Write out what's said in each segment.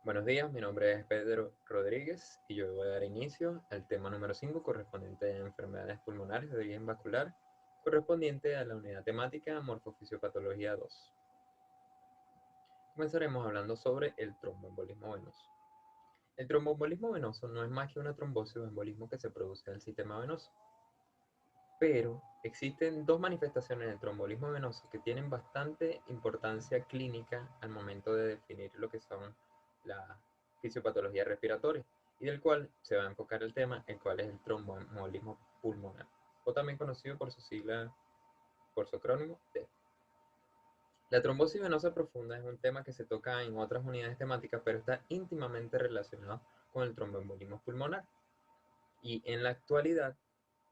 Buenos días, mi nombre es Pedro Rodríguez y yo voy a dar inicio al tema número 5 correspondiente a enfermedades pulmonares de origen vascular, correspondiente a la unidad temática Morfofisiopatología 2. Comenzaremos hablando sobre el tromboembolismo venoso. El tromboembolismo venoso no es más que una trombosis o embolismo que se produce en el sistema venoso, pero existen dos manifestaciones del tromboembolismo venoso que tienen bastante importancia clínica al momento de definir lo que son la fisiopatología respiratoria y del cual se va a enfocar el tema, el cual es el tromboembolismo pulmonar, o también conocido por su sigla, por su acrónimo T. La trombosis venosa profunda es un tema que se toca en otras unidades temáticas, pero está íntimamente relacionado con el tromboembolismo pulmonar y en la actualidad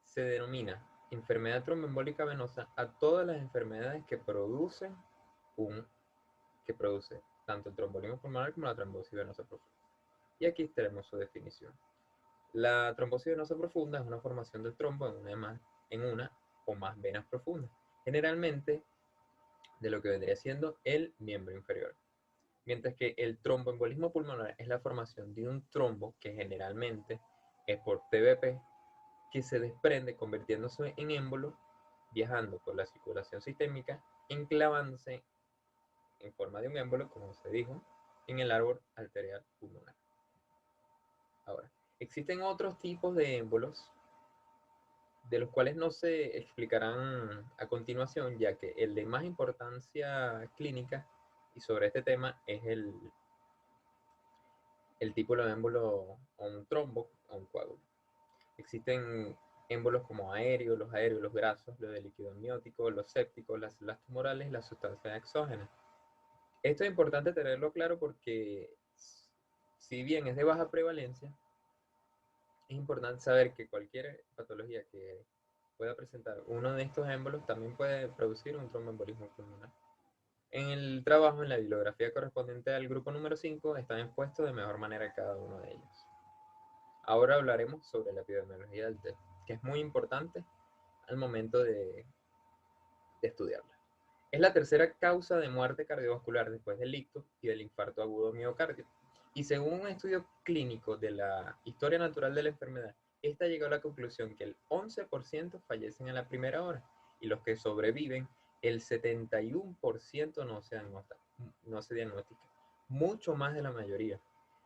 se denomina enfermedad tromboembólica venosa a todas las enfermedades que produce tanto el tromboembolismo pulmonar como la trombosis venosa profunda. Y aquí tenemos su definición. La trombosis venosa profunda es una formación del trombo en una o más venas profundas, generalmente de lo que vendría siendo el miembro inferior. Mientras que el tromboembolismo pulmonar es la formación de un trombo que generalmente es por TBP, que se desprende convirtiéndose en émbolo, viajando por la circulación sistémica, enclavándose en forma de un émbolo, como se dijo, en el árbol arterial pulmonar. Ahora, existen otros tipos de émbolos, de los cuales no se explicarán a continuación, ya que el de más importancia clínica y sobre este tema es el tipo de émbolo o un trombo o un coágulo. Existen émbolos como los aéreos, los grasos, los de líquido amniótico, los sépticos, las células tumorales, las sustancias exógenas. Esto es importante tenerlo claro porque si bien es de baja prevalencia, es importante saber que cualquier patología que pueda presentar uno de estos émbolos también puede producir un tromboembolismo pulmonar. En el trabajo, en la bibliografía correspondiente al grupo número 5, están expuestos de mejor manera cada uno de ellos. Ahora hablaremos sobre la epidemiología del TEP, que es muy importante al momento de estudiarla. Es la tercera causa de muerte cardiovascular después del ictus y del infarto agudo miocardio. Y según un estudio clínico de la historia natural de la enfermedad, esta llegó a la conclusión que el 11% fallecen en la primera hora y los que sobreviven, el 71% no se diagnostica, mucho más de la mayoría,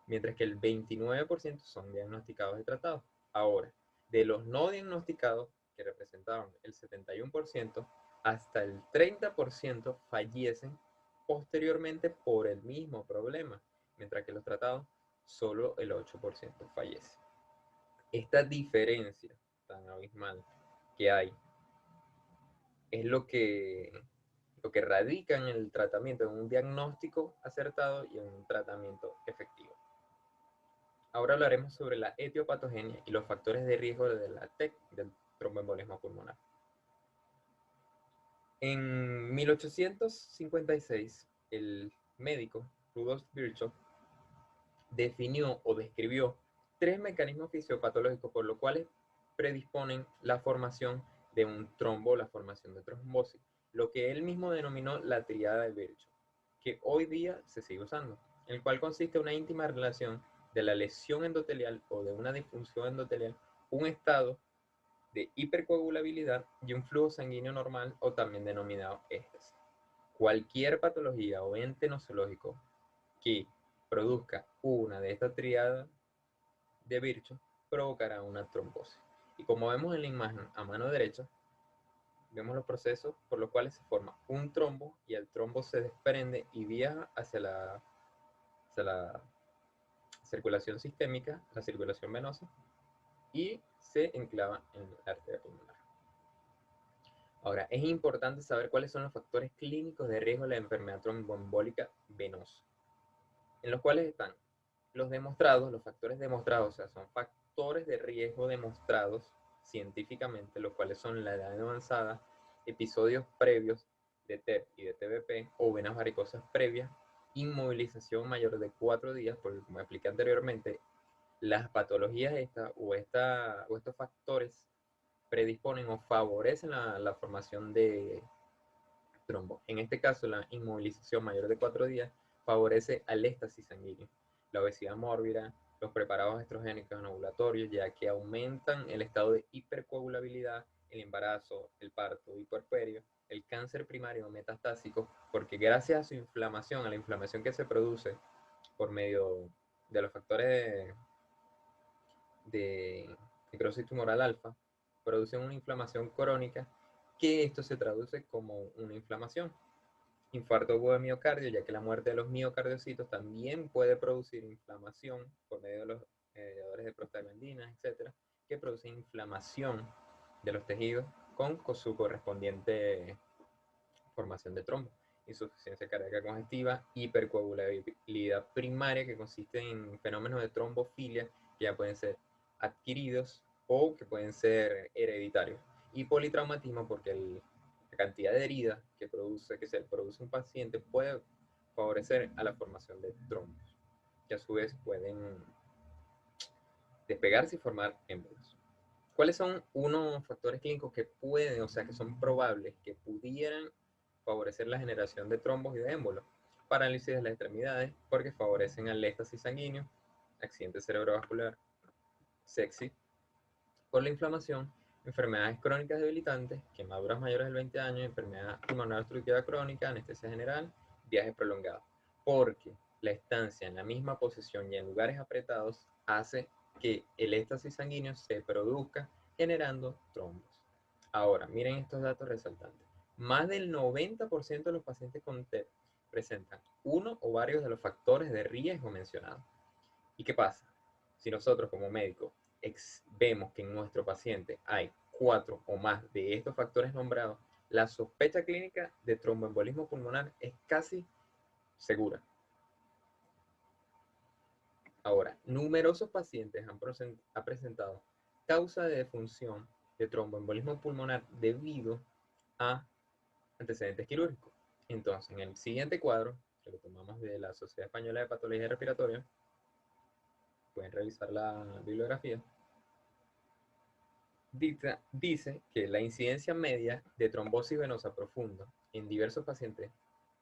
mientras que el 29% son diagnosticados y tratados. Ahora, de los no diagnosticados, que representaban el 71%, hasta el 30% fallecen posteriormente por el mismo problema, mientras que los tratados solo el 8% fallece. Esta diferencia tan abismal que hay es lo que radica en el tratamiento, en un diagnóstico acertado y en un tratamiento efectivo. Ahora hablaremos sobre la etiopatogenia y los factores de riesgo de la TEC, del tromboembolismo pulmonar. En 1856, el médico Rudolf Virchow definió o describió tres mecanismos fisiopatológicos por los cuales predisponen la formación de un trombo, la formación de trombosis, lo que él mismo denominó la triada de Virchow, que hoy día se sigue usando, en el cual consiste en una íntima relación de la lesión endotelial o de una disfunción endotelial, un estado de hipercoagulabilidad y un flujo sanguíneo normal o también denominado éxtasis. Cualquier patología o ente nosológico que produzca una de estas triadas de Virchow provocará una trombosis. Y como vemos en la imagen a mano derecha, vemos los procesos por los cuales se forma un trombo y el trombo se desprende y viaja hacia la circulación sistémica, la circulación venosa, y se enclava en la arteria pulmonar. Ahora, es importante saber cuáles son los factores clínicos de riesgo de la enfermedad tromboembólica venosa, en los cuales están los factores demostrados, o sea, son factores de riesgo demostrados científicamente, los cuales son la edad avanzada, episodios previos de TEP y de TBP o venas varicosas previas, inmovilización mayor de 4 días, porque como expliqué anteriormente, las patologías o estos factores predisponen o favorecen la formación de trombo. En este caso, la inmovilización mayor de 4 días favorece al éxtasis sanguíneo, la obesidad mórbida, los preparados estrogénicos ovulatorios, ya que aumentan el estado de hipercoagulabilidad, el embarazo, el parto y puerperio, el cáncer primario metastásico, porque gracias a su inflamación, a la inflamación que se produce por medio de los factores de necrosis tumoral alfa, producen una inflamación crónica, que esto se traduce como una inflamación. Infarto agudo de miocardio, ya que la muerte de los miocardiocitos también puede producir inflamación por medio de los mediadores de prostaglandinas, etcétera, que producen inflamación de los tejidos con su correspondiente formación de trombo, insuficiencia cardíaca congestiva, hipercoagulabilidad primaria, que consiste en fenómenos de trombofilia que ya pueden ser adquiridos o que pueden ser hereditarios, y politraumatismo, porque la cantidad de heridas que se produce un paciente puede favorecer a la formación de trombos, que a su vez pueden despegarse y formar émbolos. ¿Cuáles son unos factores clínicos que pueden, o sea, que son probables, que pudieran favorecer la generación de trombos y de émbolos? Parálisis de las extremidades, porque favorecen al éxtasis sanguíneo, accidente cerebrovascular, sepsis, por la inflamación, enfermedades crónicas debilitantes, quemaduras mayores de 20 años, enfermedad pulmonar obstructiva crónica, anestesia general, viajes prolongados, porque la estancia en la misma posición y en lugares apretados hace que el éxtasis sanguíneo se produzca generando trombos. Ahora, miren estos datos resaltantes. Más del 90% de los pacientes con TEP presentan uno o varios de los factores de riesgo mencionados. ¿Y qué pasa? Si nosotros como médicos vemos que en nuestro paciente hay 4 o más de estos factores nombrados, la sospecha clínica de tromboembolismo pulmonar es casi segura. Ahora, numerosos pacientes han presentado causa de defunción de tromboembolismo pulmonar debido a antecedentes quirúrgicos. Entonces, en el siguiente cuadro, que lo tomamos de la Sociedad Española de Patología Respiratoria, pueden revisar la bibliografía, dice que la incidencia media de trombosis venosa profunda en diversos pacientes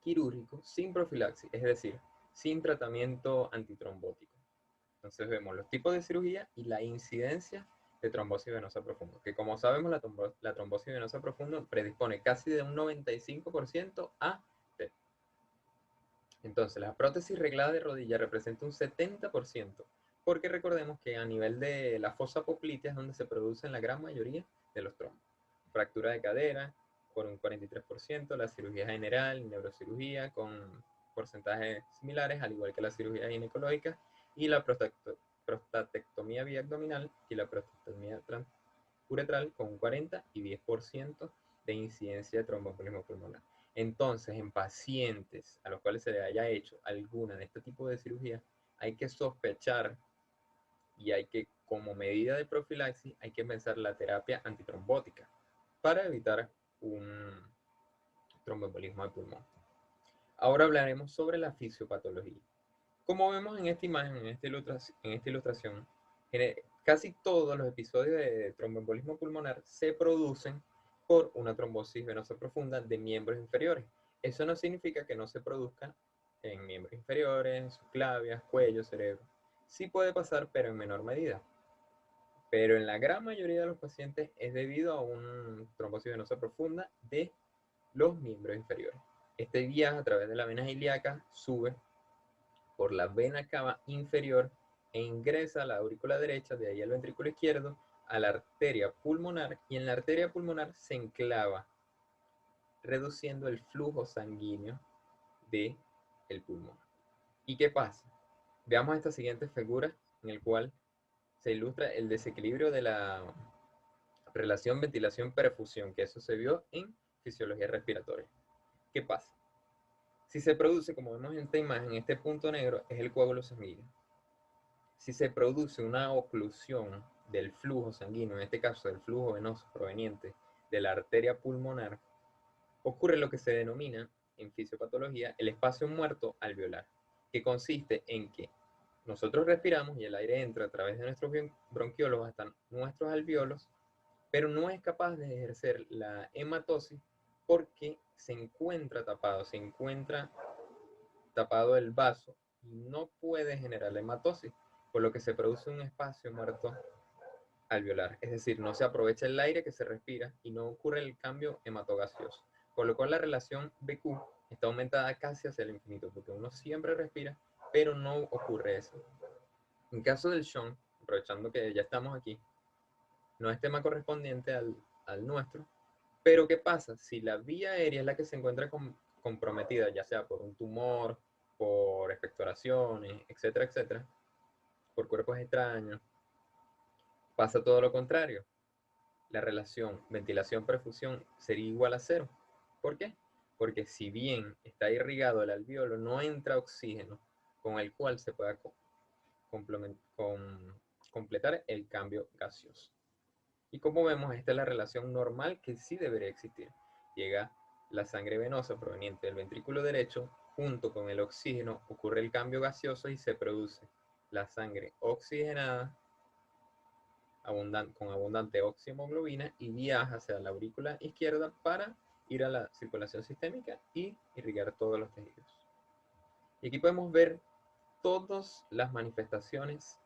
quirúrgicos sin profilaxis, es decir, sin tratamiento antitrombótico. Entonces vemos los tipos de cirugía y la incidencia de trombosis venosa profunda, que como sabemos la trombosis venosa profunda predispone casi de un 95% a TEP. Entonces la prótesis reglada de rodilla representa un 70%, porque recordemos que a nivel de la fosa poplitea es donde se producen la gran mayoría de los trombos. Fractura de cadera por un 43%, la cirugía general, neurocirugía con porcentajes similares, al igual que la cirugía ginecológica, y la prostatectomía vía abdominal y la prostatectomía transuretral con un 40 y 10% de incidencia de tromboembolismo pulmonar. Entonces, en pacientes a los cuales se le haya hecho alguna de este tipo de cirugía, hay que sospechar y hay que, como medida de profilaxis, hay que pensar la terapia antitrombótica para evitar un tromboembolismo de pulmón. Ahora hablaremos sobre la fisiopatología. Como vemos en esta imagen, en esta ilustración, casi todos los episodios de tromboembolismo pulmonar se producen por una trombosis venosa profunda de miembros inferiores. Eso no significa que no se produzcan en miembros inferiores, subclavias, cuello, cerebro. Sí puede pasar, pero en menor medida. Pero en la gran mayoría de los pacientes es debido a una trombosis venosa profunda de los miembros inferiores. Este viaja a través de la vena ilíaca, sube por la vena cava inferior e ingresa a la aurícula derecha, de ahí al ventrículo izquierdo, a la arteria pulmonar, y en la arteria pulmonar se enclava, reduciendo el flujo sanguíneo del pulmón. ¿Y qué pasa? Veamos esta siguiente figura en el cual se ilustra el desequilibrio de la relación ventilación-perfusión, que eso se vio en fisiología respiratoria. ¿Qué pasa? Si se produce, como vemos en esta imagen, este punto negro es el coágulo sanguíneo. Si se produce una oclusión del flujo sanguíneo, en este caso del flujo venoso proveniente de la arteria pulmonar, ocurre lo que se denomina en fisiopatología el espacio muerto alveolar, que consiste en que nosotros respiramos y el aire entra a través de nuestros bronquiolos hasta nuestros alveolos, pero no es capaz de ejercer la hematosis porque se encuentra tapado el vaso y no puede generar la hematosis, por lo que se produce un espacio muerto alveolar, es decir, no se aprovecha el aire que se respira y no ocurre el cambio hematogaseoso, por lo cual la relación BQ está aumentada casi hacia el infinito, porque uno siempre respira, pero no ocurre eso. En caso del Sean, aprovechando que ya estamos aquí, no es tema correspondiente al nuestro, pero ¿qué pasa? Si la vía aérea es la que se encuentra comprometida, ya sea por un tumor, por expectoraciones, etcétera, etcétera, por cuerpos extraños, pasa todo lo contrario. La relación ventilación-perfusión sería igual a cero. ¿Por qué? Porque si bien está irrigado el alveolo, no entra oxígeno con el cual se pueda completar el cambio gaseoso. Y como vemos, esta es la relación normal que sí debería existir. Llega la sangre venosa proveniente del ventrículo derecho, junto con el oxígeno ocurre el cambio gaseoso y se produce la sangre oxigenada con abundante oximoglobina y viaja hacia la aurícula izquierda para ir a la circulación sistémica y irrigar todos los tejidos. Y aquí podemos ver todas las manifestaciones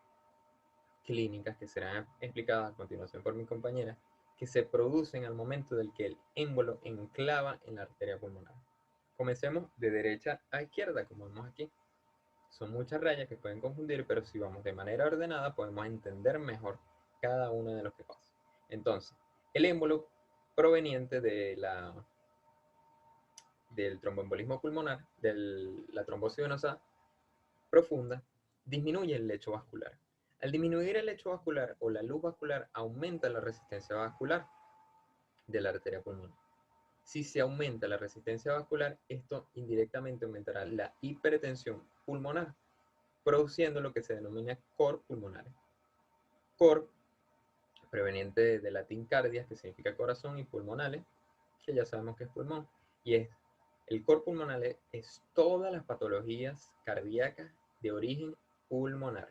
clínicas que serán explicadas a continuación por mi compañera, que se producen al momento del que el émbolo enclava en la arteria pulmonar. Comencemos de derecha a izquierda, como vemos aquí. Son muchas rayas que pueden confundir, pero si vamos de manera ordenada podemos entender mejor cada uno de los que pasa. Entonces, el émbolo proveniente del tromboembolismo pulmonar, de la trombosis venosa profunda, disminuye el lecho vascular. Al disminuir el lecho vascular o la luz vascular, aumenta la resistencia vascular de la arteria pulmonar. Si se aumenta la resistencia vascular, esto indirectamente aumentará la hipertensión pulmonar, produciendo lo que se denomina cor pulmonar. Cor, proveniente de latín cardias, que significa corazón, y pulmonales, que ya sabemos que es pulmón. Y el cor pulmonar es todas las patologías cardíacas de origen pulmonar.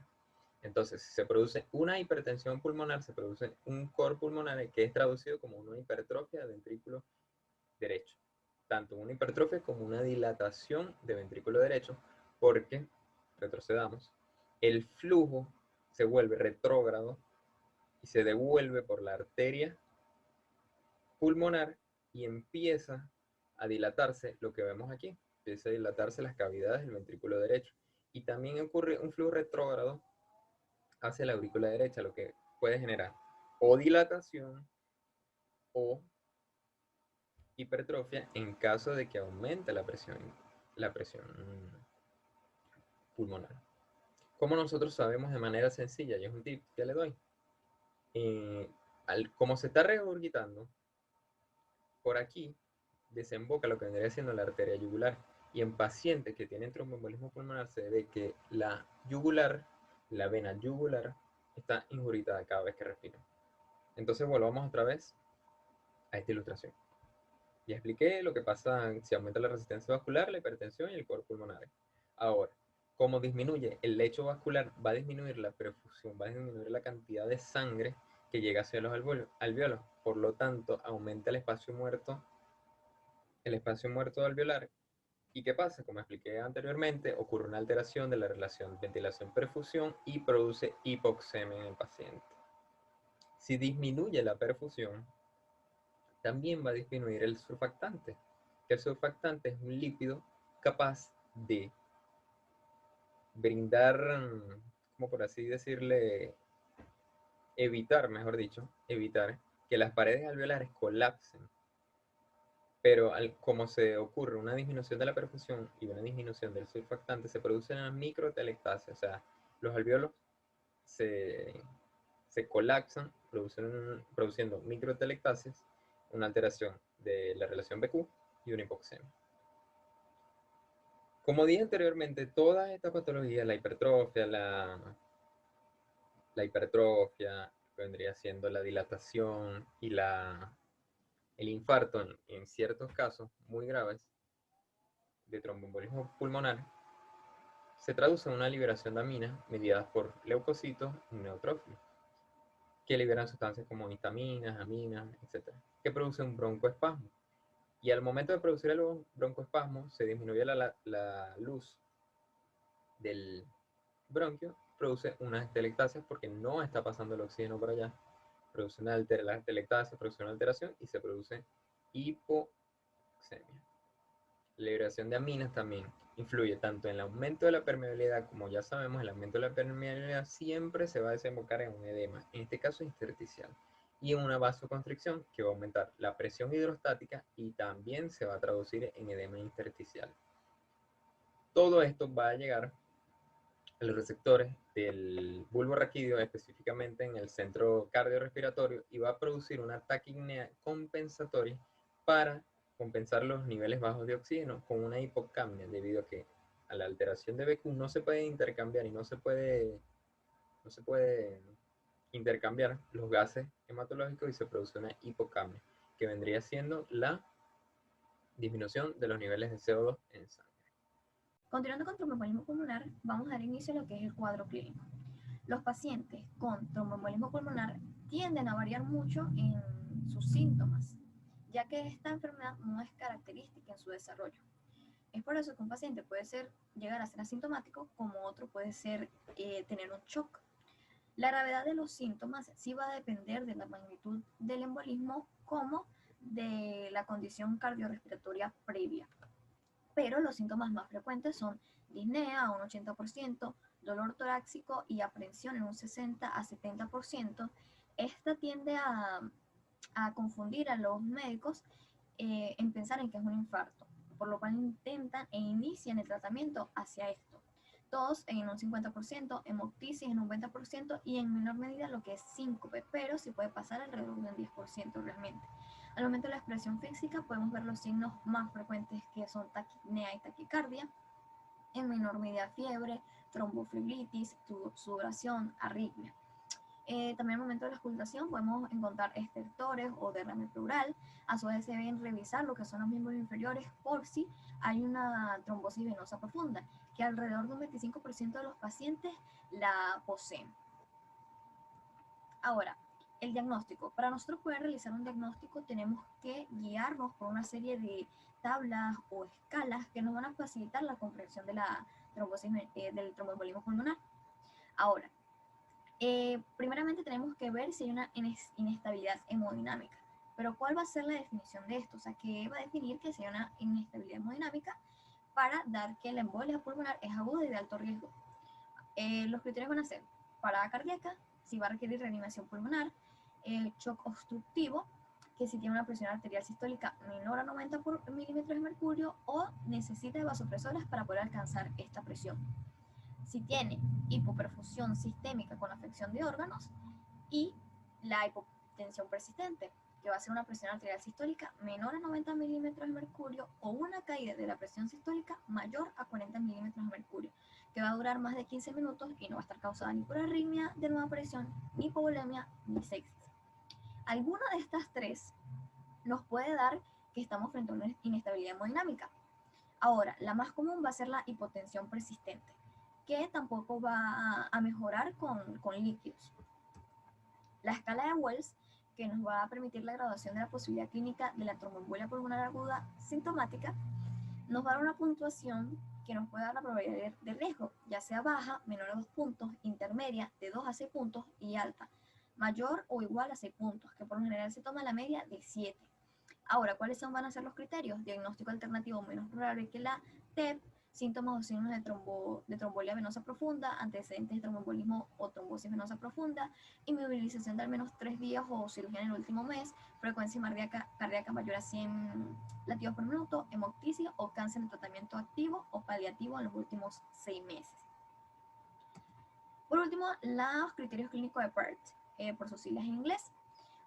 Entonces, si se produce una hipertensión pulmonar, se produce un cor pulmonar que es traducido como una hipertrofia del ventrículo derecho. Tanto una hipertrofia como una dilatación de ventrículo derecho, porque, retrocedamos, el flujo se vuelve retrógrado y se devuelve por la arteria pulmonar y empieza a dilatarse lo que vemos aquí. Empieza a dilatarse las cavidades del ventrículo derecho. Y también ocurre un flujo retrógrado hacia la aurícula derecha, lo que puede generar o dilatación o hipertrofia en caso de que aumente la presión pulmonar. Como nosotros sabemos de manera sencilla, y es un tip que le doy, como se está regurgitando, por aquí desemboca lo que vendría siendo la arteria yugular. Y en pacientes que tienen tromboembolismo pulmonar se ve que la yugular, la vena yugular, está injuritada cada vez que respira. Entonces volvamos otra vez a esta ilustración. Ya expliqué lo que pasa si aumenta la resistencia vascular, la hipertensión y el cor pulmonar. Ahora, como disminuye el lecho vascular, va a disminuir la perfusión, va a disminuir la cantidad de sangre que llega hacia los alveolos. Por lo tanto, aumenta el espacio muerto alveolar. ¿Y qué pasa? Como expliqué anteriormente, ocurre una alteración de la relación ventilación-perfusión y produce hipoxemia en el paciente. Si disminuye la perfusión, también va a disminuir el surfactante, que el surfactante es un lípido capaz de brindar, como por así decirle, evitar que las paredes alveolares colapsen. Pero como se ocurre una disminución de la perfusión y una disminución del surfactante, se produce una microtelectasia, o sea, los alveolos se colapsan, produciendo microtelectasias, una alteración de la relación BQ y una hipoxemia. Como dije anteriormente, todas estas patologías, la hipertrofia, vendría siendo la dilatación y el infarto en ciertos casos muy graves de tromboembolismo pulmonar, se traduce en una liberación de aminas mediadas por leucocitos y neutrófilos, que liberan sustancias como histaminas, aminas, etc., que producen un broncoespasmo. Y al momento de producir el broncoespasmo, se disminuye la luz del bronquio, produce unas atelectasias porque no está pasando el oxígeno por allá. Produce las atelectasias, produce una alteración y se produce hipoxemia. La liberación de aminas también influye tanto en el aumento de la permeabilidad, como ya sabemos, el aumento de la permeabilidad siempre se va a desembocar en un edema, en este caso intersticial, y en una vasoconstricción que va a aumentar la presión hidrostática y también se va a traducir en edema intersticial. Todo esto va a llegar a los receptores del bulbo raquídeo, específicamente en el centro cardiorrespiratorio, y va a producir una taquipnea compensatoria para compensar los niveles bajos de oxígeno con una hipocapnia, debido a que a la alteración de BQ no se puede intercambiar y no se puede intercambiar los gases hematológicos y se produce una hipocapnia, que vendría siendo la disminución de los niveles de CO2 en sangre. Continuando con tromboembolismo pulmonar, vamos a dar inicio a lo que es el cuadro clínico. Los pacientes con tromboembolismo pulmonar tienden a variar mucho en sus síntomas, ya que esta enfermedad no es característica en su desarrollo. Es por eso que un paciente puede llegar a ser asintomático, como otro puede ser tener un shock. La gravedad de los síntomas sí va a depender de la magnitud del embolismo como de la condición cardiorrespiratoria previa. Pero los síntomas más frecuentes son disnea a un 80%, dolor torácico y aprensión en un 60 a 70%. Esta tiende a confundir a los médicos en pensar en que es un infarto, por lo cual intentan e inician el tratamiento hacia esto. Tos en un 50%, hemoptisis en un 20% y en menor medida lo que es síncope, pero sí puede pasar alrededor de un 10% realmente. Al momento de la expresión física podemos ver los signos más frecuentes que son taquipnea y taquicardia, en menor medida fiebre, trombofibritis, sudoración, arritmia. También al momento de la auscultación podemos encontrar estertores o derrame pleural. A su vez se deben revisar lo que son los miembros inferiores por si hay una trombosis venosa profunda, que alrededor de un 25% de los pacientes la poseen. Ahora, el diagnóstico. Para nosotros poder realizar un diagnóstico tenemos que guiarnos por una serie de tablas o escalas que nos van a facilitar la comprensión de la trombosis, del tromboembolismo pulmonar. Ahora, primeramente tenemos que ver si hay una inestabilidad hemodinámica. Pero ¿cuál va a ser la definición de esto? O sea, ¿qué va a definir que sea una inestabilidad hemodinámica para dar que la embolia pulmonar es aguda y de alto riesgo? Los criterios van a ser parada cardíaca, si va a requerir reanimación pulmonar, shock obstructivo, que si tiene una presión arterial sistólica menor a 90 milímetros de mercurio o necesita de vasopresoras para poder alcanzar esta presión. Si tiene hipoperfusión sistémica con afección de órganos y la hipotensión persistente, que va a ser una presión arterial sistólica menor a 90 milímetros de mercurio o una caída de la presión sistólica mayor a 40 milímetros de mercurio, que va a durar más de 15 minutos y no va a estar causada ni por arritmia de nueva presión, ni hipovolemia, ni sepsis. Alguna de estas tres nos puede dar que estamos frente a una inestabilidad hemodinámica. Ahora, la más común va a ser la hipotensión persistente, que tampoco va a mejorar con líquidos. La escala de Wells, que nos va a permitir la graduación de la posibilidad clínica de la tromboembolia pulmonar aguda sintomática, nos va a dar una puntuación que nos puede dar la probabilidad de riesgo, ya sea baja, menor a 2 puntos, intermedia, de 2 a 6 puntos y alta, mayor o igual a 6 puntos, que por lo general se toma la media de 7. Ahora, ¿cuáles van a ser los criterios? Diagnóstico alternativo menos probable que la TEP, síntomas o signos de trombolia venosa profunda, antecedentes de tromboembolismo o trombosis venosa profunda, inmovilización de al menos 3 días o cirugía en el último mes, frecuencia cardíaca mayor a 100 latidos por minuto, hemoptisis o cáncer en tratamiento activo o paliativo en los últimos 6 meses. Por último, los criterios clínicos de PERT, por sus siglas en inglés.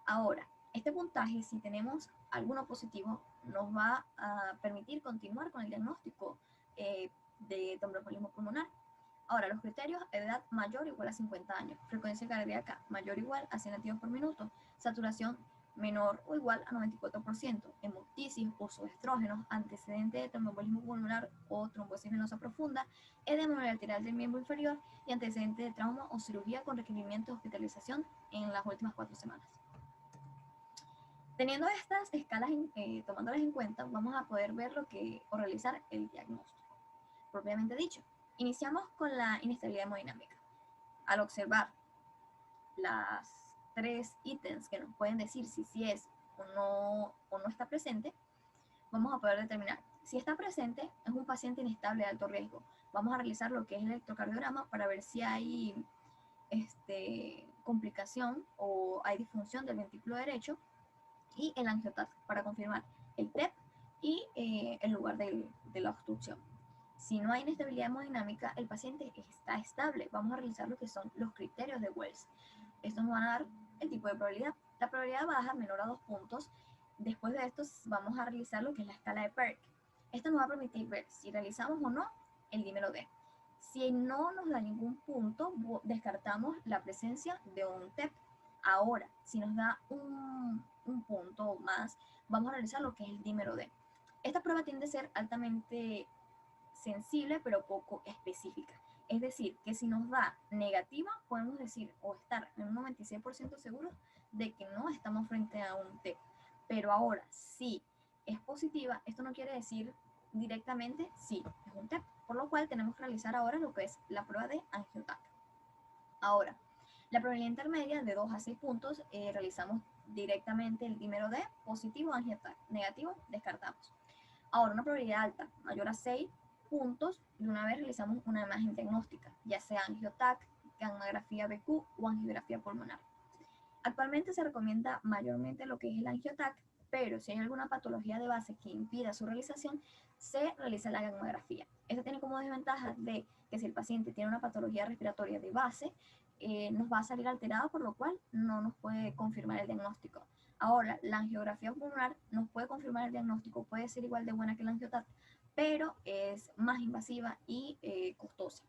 Ahora, este puntaje, si tenemos alguno positivo, nos va a permitir continuar con el diagnóstico de tromboembolismo pulmonar. Ahora, los criterios: edad mayor o igual a 50 años, frecuencia cardíaca mayor o igual a 100 latidos por minuto, saturación menor o igual a 94%, hemoptisis, uso de estrógenos, antecedente de tromboembolismo pulmonar o trombosis venosa profunda, edema unilateral del miembro inferior y antecedente de trauma o cirugía con requerimiento de hospitalización en las últimas 4 semanas. Teniendo estas escalas, tomándolas en cuenta, vamos a poder ver o realizar el diagnóstico propiamente dicho. Iniciamos con la inestabilidad hemodinámica. Al observar las tres ítems que nos pueden decir si sí es o no está presente, vamos a poder determinar. Si está presente, es un paciente inestable de alto riesgo. Vamos a realizar lo que es el electrocardiograma para ver si hay complicación o hay disfunción del ventrículo derecho, y el angioTAC para confirmar el TEP y el lugar de la obstrucción. Si no hay inestabilidad hemodinámica, el paciente está estable. Vamos a realizar lo que son los criterios de Wells. Estos nos van a dar el tipo de probabilidad. La probabilidad baja, menor a 2 puntos. Después de esto vamos a realizar lo que es la escala de PERC. Esto nos va a permitir ver si realizamos o no el dímero D. Si no nos da ningún punto, descartamos la presencia de un TEP. Ahora, si nos da un punto más, vamos a realizar lo que es el dímero D. Esta prueba tiende a ser altamente sensible, pero poco específica. Es decir, que si nos da negativa, podemos decir o estar en un 96% seguros de que no estamos frente a un TEP. Pero ahora, si es positiva, esto no quiere decir directamente sí, es un TEP. Por lo cual tenemos que realizar ahora lo que es la prueba de angioTAC. Ahora, la probabilidad intermedia de 2 a 6 puntos, realizamos directamente el dímero D, positivo, angioTAC, negativo, descartamos. Ahora, una probabilidad alta, mayor a 6 puntos, de una vez realizamos una imagen diagnóstica, ya sea angioTAC, gammagrafía BQ o angiografía pulmonar. Actualmente se recomienda mayormente lo que es el angioTAC, pero si hay alguna patología de base que impida su realización, se realiza la gammagrafía. Esto tiene como desventaja de que si el paciente tiene una patología respiratoria de base, nos va a salir alterado, por lo cual no nos puede confirmar el diagnóstico. Ahora, la angiografía pulmonar nos puede confirmar el diagnóstico, puede ser igual de buena que el angioTAC, pero es más invasiva y costosa.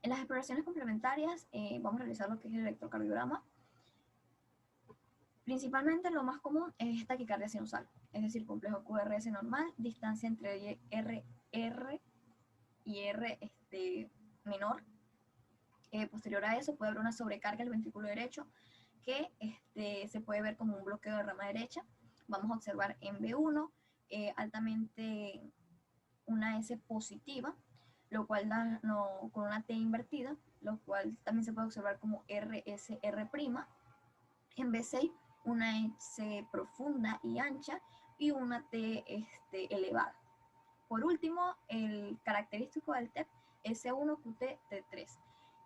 En las exploraciones complementarias vamos a realizar lo que es el electrocardiograma. Principalmente lo más común es taquicardia sinusal, es decir, complejo QRS normal, distancia entre R y R menor. Posterior a eso puede haber una sobrecarga del ventrículo derecho que se puede ver como un bloqueo de rama derecha. Vamos a observar en B1 altamente una S positiva, lo cual da con una T invertida, lo cual también se puede observar como RSR'. En B6 una S profunda y ancha y una T elevada. Por último, el característico del TEP S1QT-T3.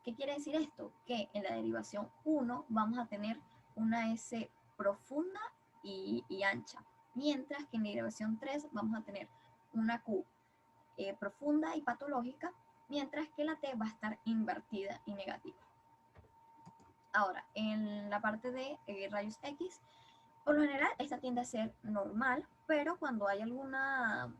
¿Qué quiere decir esto? Que en la derivación 1 vamos a tener una S profunda y ancha, mientras que en la derivación 3 vamos a tener una Q profunda y patológica, mientras que la T va a estar invertida y negativa. Ahora, en la parte de rayos X, por lo general esta tiende a ser normal, pero cuando hay alguna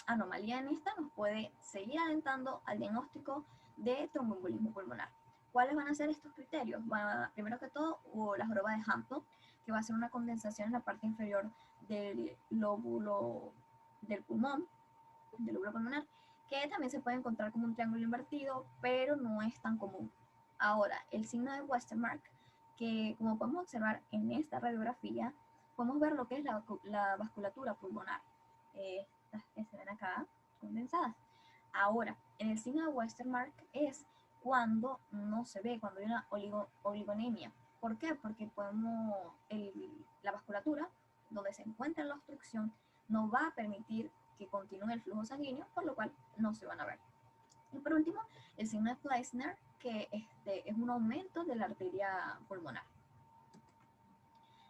anomalía en esta nos puede seguir alentando al diagnóstico de tromboembolismo pulmonar. ¿Cuáles van a ser estos criterios? Bueno, primero que todo, la joroba de Hampton, que va a ser una condensación en la parte inferior del lóbulo del pulmón, del lóbulo pulmonar, que también se puede encontrar como un triángulo invertido, pero no es tan común. Ahora, el signo de Westermarck, que como podemos observar en esta radiografía, podemos ver lo que es la vasculatura pulmonar. Se ven acá condensadas. Ahora, en el signo de Westermarck es cuando no se ve, cuando hay una oligonemia. ¿Por qué? Porque la vasculatura, donde se encuentra la obstrucción, no va a permitir que continúe el flujo sanguíneo, por lo cual no se van a ver. Y por último, el signo de Fleissner, que es un aumento de la arteria pulmonar.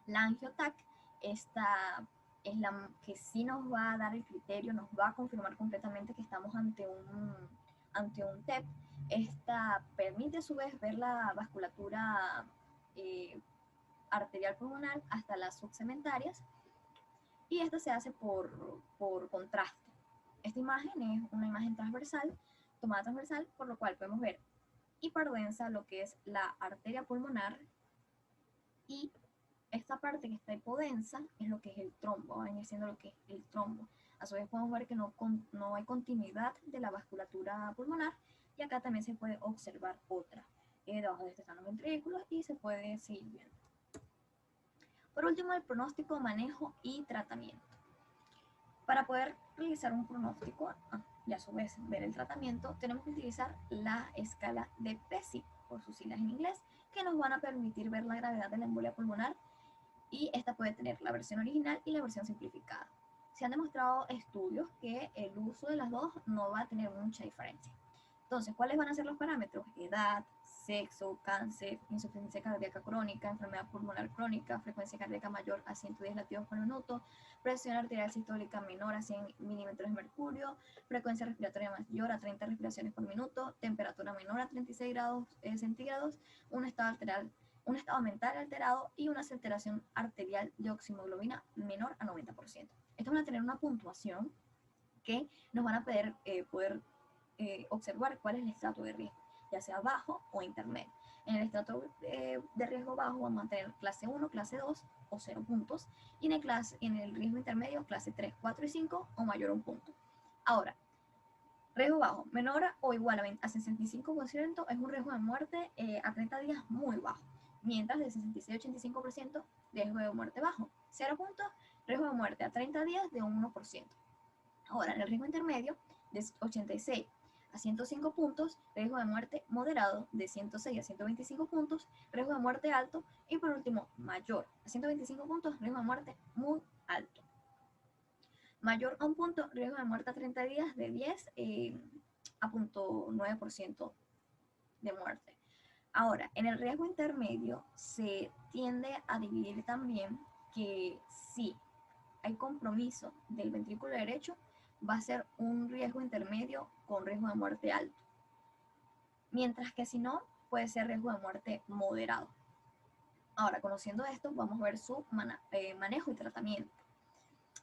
La angioTAC, esta es la que sí nos va a dar el criterio, nos va a confirmar completamente que estamos ante un TEP. Esta permite a su vez ver la vasculatura arterial pulmonar hasta las subsegmentarias, y esta se hace por contraste. Esta imagen es una imagen transversal, tomada transversal, por lo cual podemos ver hiperdensa lo que es la arteria pulmonar, y esta parte que está hipodensa es lo que es el trombo, va a venir siendo lo que es el trombo. A su vez podemos ver que no hay continuidad de la vasculatura pulmonar, y acá también se puede observar otra. Debajo de este están los ventrículos y se puede seguir viendo. Por último, el pronóstico, manejo y tratamiento. Para poder realizar un pronóstico, y a su vez ver el tratamiento, tenemos que utilizar la escala de PESI, por sus siglas en inglés, que nos van a permitir ver la gravedad de la embolia pulmonar, y esta puede tener la versión original y la versión simplificada. Se han demostrado estudios que el uso de las dos no va a tener mucha diferencia. Entonces, ¿cuáles van a ser los parámetros? Edad, sexo, cáncer, insuficiencia cardíaca crónica, enfermedad pulmonar crónica, frecuencia cardíaca mayor a 110 latidos por minuto, presión arterial sistólica menor a 100 milímetros de mercurio, frecuencia respiratoria mayor a 30 respiraciones por minuto, temperatura menor a 36 grados centígrados, un estado mental alterado y una saturación arterial de oximoglobina menor a 90%. Estos van a tener una puntuación que nos van a poder observar cuál es el estrato de riesgo, ya sea bajo o intermedio. En el estrato de riesgo bajo vamos a tener clase 1, clase 2 o 0 puntos, y en el riesgo intermedio clase 3, 4 y 5 o mayor a 1 punto. Ahora, riesgo bajo, menor o igual a 65% es un riesgo de muerte a 30 días muy bajo, mientras de 66 a 85% riesgo de muerte bajo. 0 puntos, riesgo de muerte a 30 días de un 1%. Ahora, en el riesgo intermedio, de 86 a 105 puntos, riesgo de muerte moderado de 106 a 125 puntos, riesgo de muerte alto, y por último, mayor a 125 puntos, riesgo de muerte muy alto. Mayor a un punto, riesgo de muerte a 30 días de 10 a 0.9% de muerte. Ahora, en el riesgo intermedio se tiende a dividir también que si hay compromiso del ventrículo derecho, va a ser un riesgo intermedio con riesgo de muerte alto. Mientras que si no, puede ser riesgo de muerte moderado. Ahora, conociendo esto, vamos a ver su manejo y tratamiento.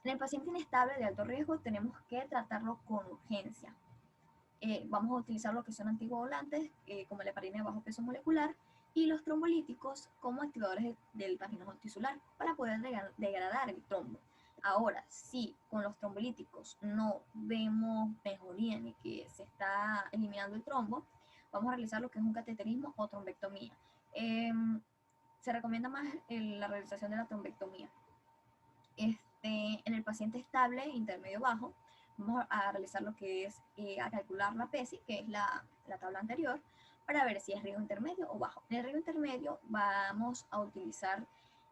En el paciente inestable de alto riesgo tenemos que tratarlo con urgencia. Vamos a utilizar lo que son anticoagulantes, como la heparina de bajo peso molecular, y los trombolíticos como activadores del plasminogen tisular para poder degradar el trombo. Ahora, si con los trombolíticos no vemos mejoría ni que se está eliminando el trombo, vamos a realizar lo que es un cateterismo o trombectomía. Se recomienda más la realización de la trombectomía. En el paciente estable, intermedio bajo, vamos a realizar lo que es a calcular la PESI, que es la tabla anterior, para ver si es riesgo intermedio o bajo. En el riesgo intermedio vamos a utilizar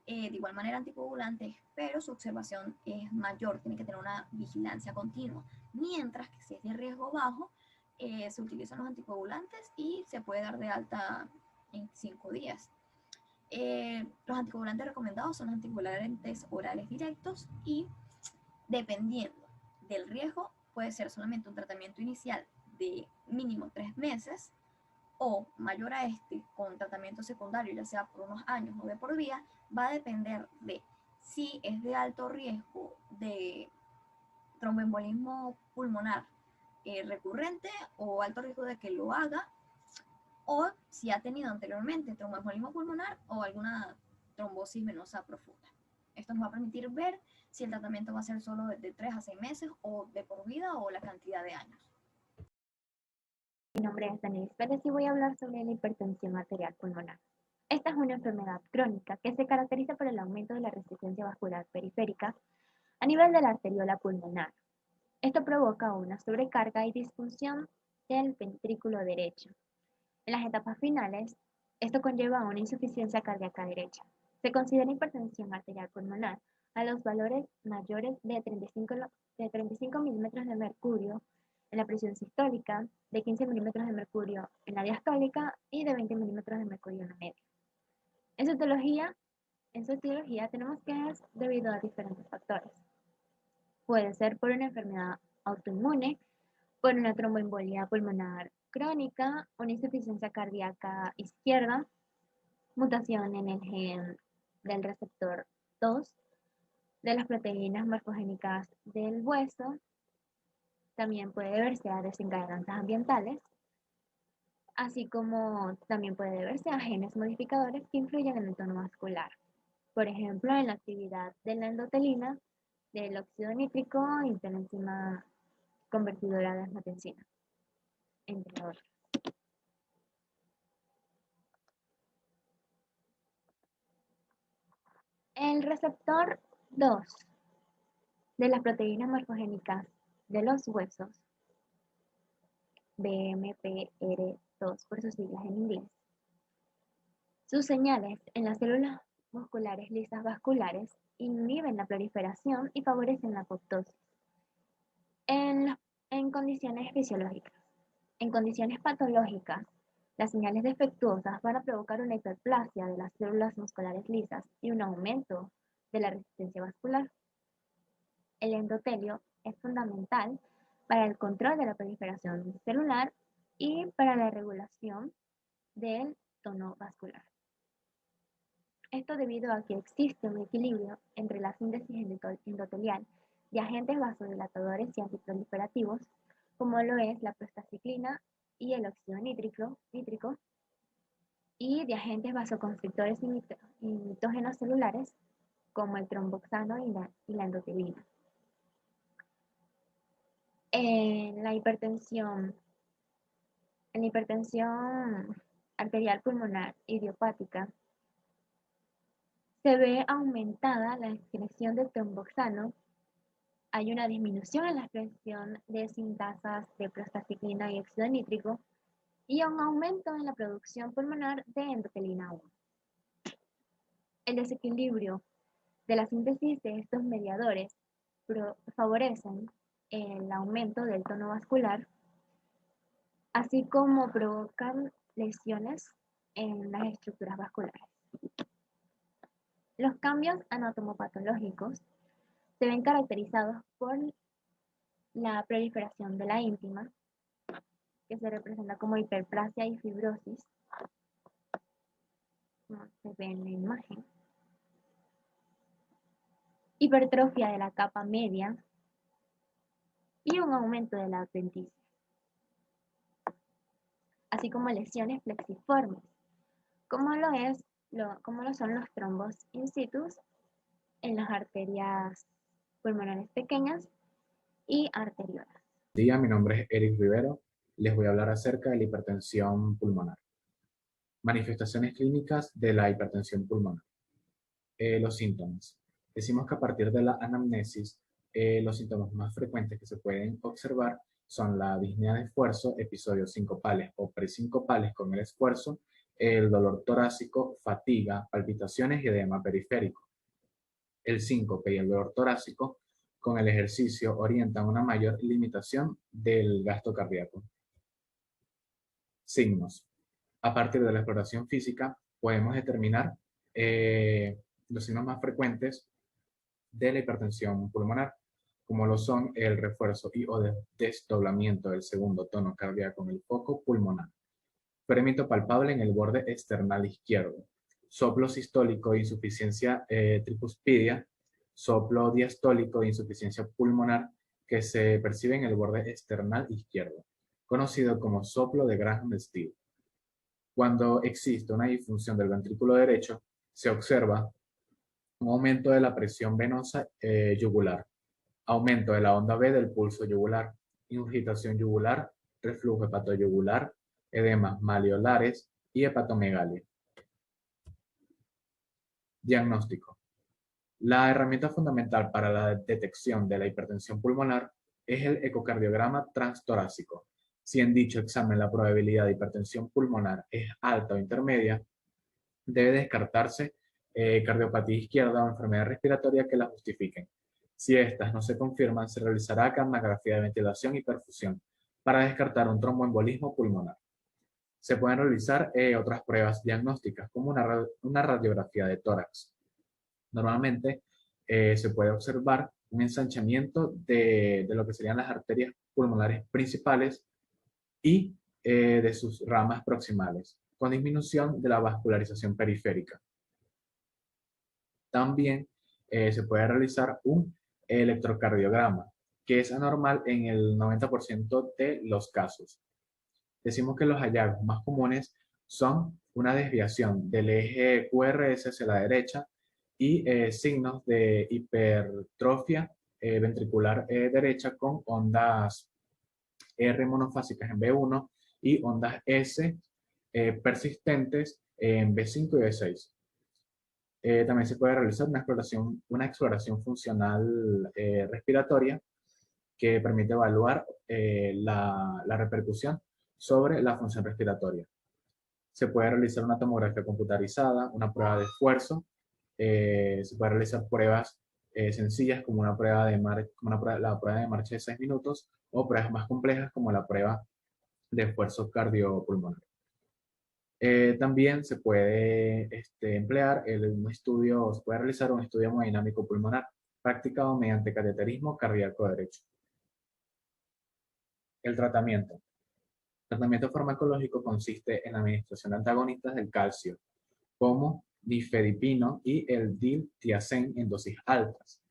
de igual manera anticoagulantes, pero su observación es mayor, tiene que tener una vigilancia continua. Mientras que si es de riesgo bajo, se utilizan los anticoagulantes y se puede dar de alta en 5 días. Los anticoagulantes recomendados son los anticoagulantes orales directos, y dependiendo del riesgo puede ser solamente un tratamiento inicial de mínimo 3 meses o mayor a este con tratamiento secundario, ya sea por unos años o de por vida. Va a depender de si es de alto riesgo de tromboembolismo pulmonar recurrente o alto riesgo de que lo haga, o si ha tenido anteriormente tromboembolismo pulmonar o alguna trombosis venosa profunda. Esto nos va a permitir ver si el tratamiento va a ser solo de 3 a 6 meses o de por vida o la cantidad de años. Mi nombre es Daniela Pérez y voy a hablar sobre la hipertensión arterial pulmonar. Esta es una enfermedad crónica que se caracteriza por el aumento de la resistencia vascular periférica a nivel de la arteriola pulmonar. Esto provoca una sobrecarga y disfunción del ventrículo derecho. En las etapas finales, esto conlleva a una insuficiencia cardíaca derecha. Se considera hipertensión arterial pulmonar a los valores mayores de 35 milímetros de mercurio en la presión sistólica, de 15 milímetros de mercurio en la diastólica y de 20 milímetros de mercurio en la media. En su etiología tenemos que es debido a diferentes factores. Puede ser por una enfermedad autoinmune, por una tromboembolia pulmonar crónica, una insuficiencia cardíaca izquierda, mutación en el gen del receptor 2 de las proteínas morfogénicas del hueso. También puede deberse a desencadenantes ambientales, así como también puede deberse a genes modificadores que influyen en el tono vascular. Por ejemplo, en la actividad de la endotelina, del óxido nítrico y de la enzima convertidora de angiotensina, entre otros. El receptor 2 de las proteínas morfogénicas de los huesos BMPR2 por sus siglas en inglés. Sus señales en las células musculares lisas vasculares inhiben la proliferación y favorecen la apoptosis en condiciones fisiológicas. En condiciones patológicas, las señales defectuosas van a provocar una hiperplasia de las células musculares lisas y un aumento de la resistencia vascular. El endotelio es fundamental para el control de la proliferación celular y para la regulación del tono vascular. Esto debido a que existe un equilibrio entre la síntesis endotelial de agentes vasodilatadores y antiproliferativos, como lo es la prostaciclina y el óxido nítrico, y de agentes vasoconstrictores y mitógenos celulares, como el tromboxano y la endotelina. En la hipertensión arterial pulmonar idiopática, se ve aumentada la excreción de tromboxano, hay una disminución en la expresión de sintasas de prostaciclina y óxido nítrico y un aumento en la producción pulmonar de endotelina 1. El desequilibrio de la síntesis de estos mediadores favorecen el aumento del tono vascular, así como provocan lesiones en las estructuras vasculares. Los cambios anatomopatológicos se ven caracterizados por la proliferación de la íntima, que se representa como hiperplasia y fibrosis, como se ve en la imagen, hipertrofia de la capa media y un aumento de la adventicia, así como lesiones flexiformes, como lo son los trombos in situ en las arterias pulmonares pequeñas y arteriolas. Día, mi nombre es Eric Rivero. Les voy a hablar acerca de la hipertensión pulmonar. Manifestaciones clínicas de la hipertensión pulmonar. Los síntomas. Decimos que a partir de la anamnesis, los síntomas más frecuentes que se pueden observar son la disnea de esfuerzo, episodios sincopales o presincopales con el esfuerzo, el dolor torácico, fatiga, palpitaciones y edema periférico. El síncope y el dolor torácico con el ejercicio orientan una mayor limitación del gasto cardíaco. Signos. A partir de la exploración física podemos determinar los signos más frecuentes de la hipertensión pulmonar, como lo son el refuerzo y o desdoblamiento del segundo tono cardíaco en el foco pulmonar, fermento palpable en el borde external izquierdo, soplo sistólico e insuficiencia tricuspidia, soplo diastólico e insuficiencia pulmonar que se percibe en el borde external izquierdo, conocido como soplo de Graham-Steele. Cuando existe una disfunción del ventrículo derecho, se observa un aumento de la presión venosa yugular, aumento de la onda B del pulso yugular, ingurgitación yugular, reflujo hepatoyugular, edemas maleolares y hepatomegalia. Diagnóstico. La herramienta fundamental para la detección de la hipertensión pulmonar es el ecocardiograma transtorácico. Si en dicho examen la probabilidad de hipertensión pulmonar es alta o intermedia, debe descartarse cardiopatía izquierda o enfermedad respiratoria que la justifiquen. Si estas no se confirman, se realizará capnografía de ventilación y perfusión para descartar un tromboembolismo pulmonar. Se pueden realizar otras pruebas diagnósticas, como una radiografía de tórax. Normalmente se puede observar un ensanchamiento de lo que serían las arterias pulmonares principales y de sus ramas proximales, con disminución de la vascularización periférica. También se puede realizar un electrocardiograma, que es anormal en el 90% de los casos. Decimos que los hallazgos más comunes son una desviación del eje QRS hacia la derecha y signos de hipertrofia ventricular derecha con ondas R monofásicas en B1 y ondas S persistentes en B5 y B6. También se puede realizar una exploración funcional respiratoria que permite evaluar la repercusión sobre la función respiratoria. Se puede realizar una tomografía computarizada, una prueba de esfuerzo, se puede realizar pruebas sencillas como la prueba de marcha de 6 minutos o pruebas más complejas como la prueba de esfuerzo cardiopulmonar. También se puede emplear se puede realizar un estudio hemodinámico pulmonar practicado mediante cateterismo cardíaco derecho. El tratamiento. El tratamiento farmacológico consiste en la administración de antagonistas del calcio, como nifedipino y el diltiazem en dosis altas.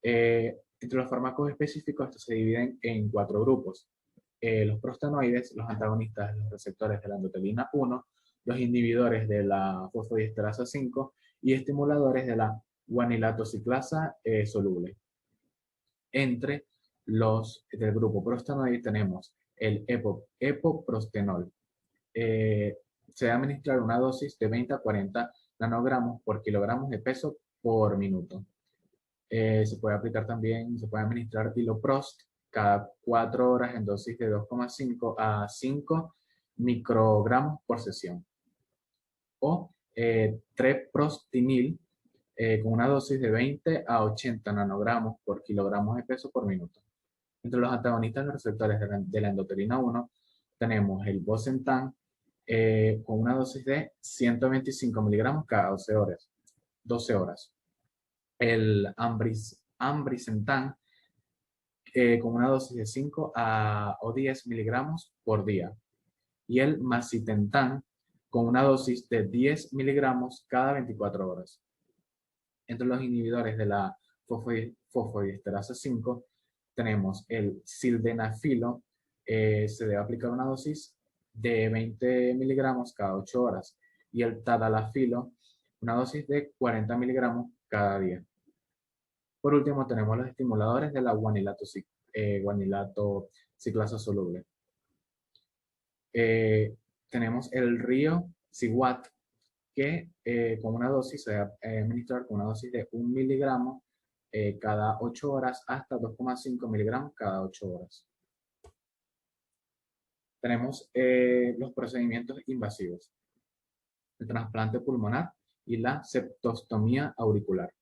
Entre los fármacos específicos, estos se dividen en 4 grupos. Los prostanoides, los antagonistas de los receptores de la endotelina 1, los inhibidores de la fosfodiesterasa 5 y estimuladores de la guanilatociclasa soluble. Entre los del grupo prostanoide tenemos el epoprostenol. Se debe administrar una dosis de 20 a 40 nanogramos por kilogramos de peso por minuto. Se puede administrar iloprost cada 4 horas en dosis de 2,5 a 5 microgramos por sesión. O treprostinil con una dosis de 20 a 80 nanogramos por kilogramos de peso por minuto. Entre los antagonistas de los receptores de la endotelina 1 tenemos el bosentan con una dosis de 125 miligramos cada 12 horas. El ambrisentan con una dosis de 5 o 10 miligramos por día. Y el macitentan con una dosis de 10 miligramos cada 24 horas. Entre los inhibidores de la fosfodiesterasa 5 tenemos el sildenafilo, se debe aplicar una dosis de 20 miligramos cada 8 horas, y el tadalafilo, una dosis de 40 miligramos cada día. Por último, tenemos los estimuladores de la guanilatociclasa soluble. Tenemos el riociguat, que con una dosis se debe administrar con una dosis de 1 miligramo cada 8 horas hasta 2,5 miligramos cada 8 horas. Tenemos los procedimientos invasivos, el trasplante pulmonar y la septostomía auricular.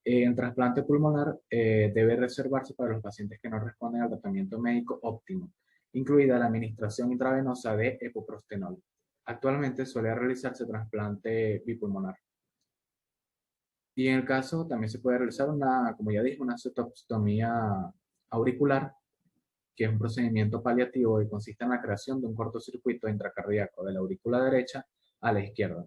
El trasplante pulmonar debe reservarse para los pacientes que no responden al tratamiento médico óptimo, incluida la administración intravenosa de epoprostenol. Actualmente suele realizarse trasplante bipulmonar. Y en el caso también se puede realizar como ya dije, una septostomía auricular, que es un procedimiento paliativo y consiste en la creación de un cortocircuito intracardíaco de la aurícula derecha a la izquierda,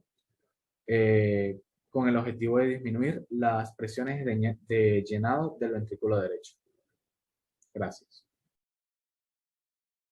con el objetivo de disminuir las presiones de llenado del ventrículo derecho. Gracias.